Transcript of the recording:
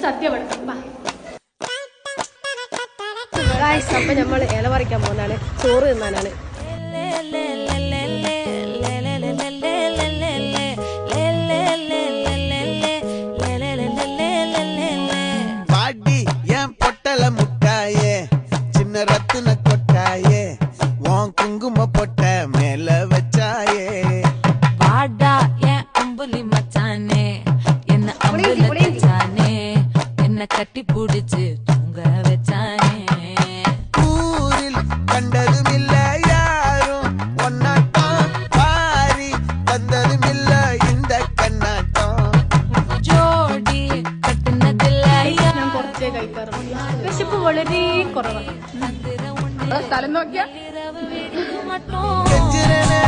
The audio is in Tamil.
സദ്യ പഠിക്കും. അപ്പൊ നമ്മൾ ഇല പറിക്കാൻ പോകുന്നതാണ്, ചോറ് തിന്നാനാണ്. முட்டாயே சின்ன ரத்தின கொட்டாயே உன் குங்கும பொட்ட மேல வச்சாயே வாடா என் அம்புலி மச்சானே என்ன அம்புல வச்சானே என்ன கட்டி புடிச்சு தூங்க வச்சானே ஊரில் கண்டதும் இல்ல யாரும் ஒன்னாட்டம் பாரி வந்ததும் இல்ல இந்த கண்ணாட்டம் ஜோடி கட்டுனதில்ல ഞാൻ കുറച്ചേ കഴിക്കാറുള്ളൂ. വിശപ്പ് വളരെ കുറവാണ്. സ്ഥലം നോക്കിയാ கெஞ்சுறனே